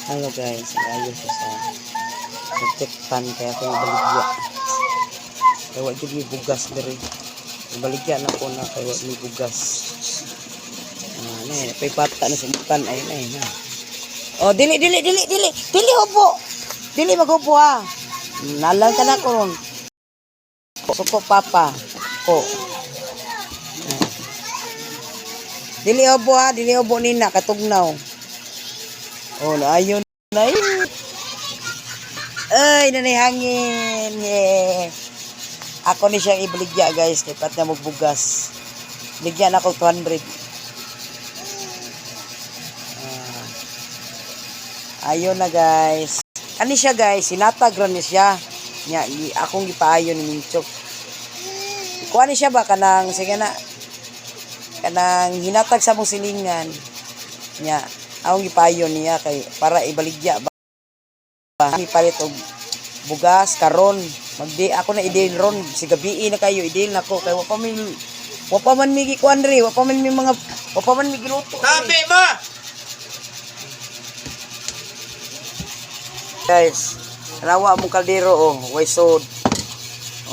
Hello guys, ayos sa nagtekpan kaya ako nabaligya. Kaya wala yung bugas diri. Nabaligya na ko na kaya wala yung bugas. Pay pata na sumutan ayun na. Oh, dili hubo. Dili maghubo ha. Nalang ka na ko ron. Suko papa ko. Dili hubo ha, dili hubo nina katugnaw. Oh, ayun na yun. Ay, nanay hangin. Yeah. Ako ni siyang ibaligya guys. Kaya pat na magbugas. Ligyan ako 200. Ayun na guys. Kani siya guys. Sinatag ron niya siya. Nya, akong gipaayon ni Minchok. Kuha ni siya ba? Kanang, sige na. Kanang hinatag sa mong silingan. Nya, akong gipaayon niya. Kay, para ibaligya ba? Ipalit og bugas karon magdi ako na idil ron si gabi na kayo idil nako kay wa pa man mi gikuan ri wa pa man mi giluto tabi ba guys rawa mo kaldero oh way sod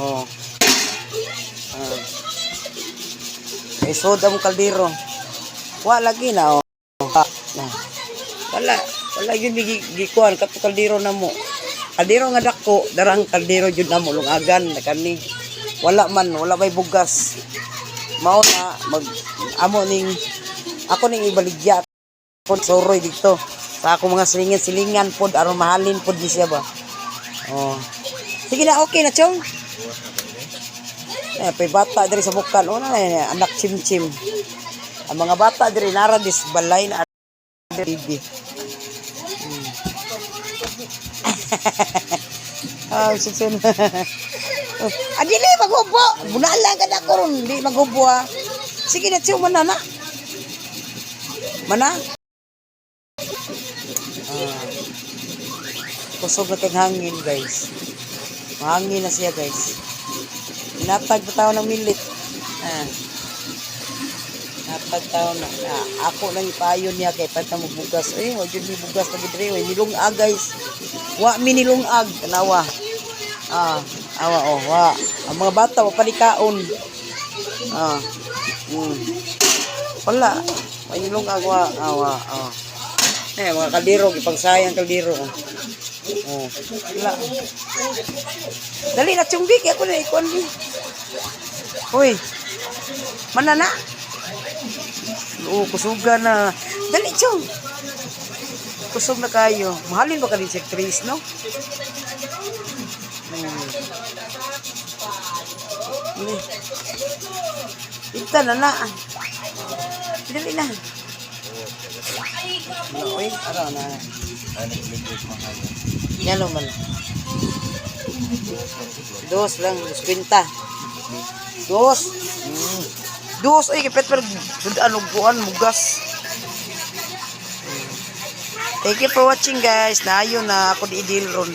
oh way sod mo kaldero wa lagi na oh wala yun gikuan kato kaldero na mo kaldero nga dako darang kaldero jud na mo lungagan kani wala may bugas mao na mag amo ning ako ning ibaligya pod soroy dito sa ako mga silingan pod aron mahalin pod di siya ba oh sige na okay na chong pay bata diri sa bukan una anak chimchim ang mga bata diri nara dis balay na baby. Susun. Dili maghubo. Bunala ka na ko ron, di maghubo ha. Sige na siyo mana na. Mana? Kusog na kayong hangin guys. Mahangin na siya guys. Inatag pa tao ng milit. Natagtaw na. Ako lang ipayon niya kay pat na magbugas. Ay, wag yun bugas na gidre. Nilungag guys. Wa mi nilungag. Tanawa. Awa oh, wa. Ang mga bata wa palikaon. Wala. Wa nilungag wa. Awa. Mga kaldero ipagsayang kaldero. Wala. Dali na chumbik ako na ikon ni. Hoy. Mana na? Kusugan na. Dali, chong. Kusog na kayo. Mahalin ba ka din si actress, no? Ita na na. Dali na. Uy, araw na. Yalo man. Dos lang, 50. Dos. Dos ay kapit per ano buwan mugas. Thank you for watching guys. Nayo na ako di idil ron.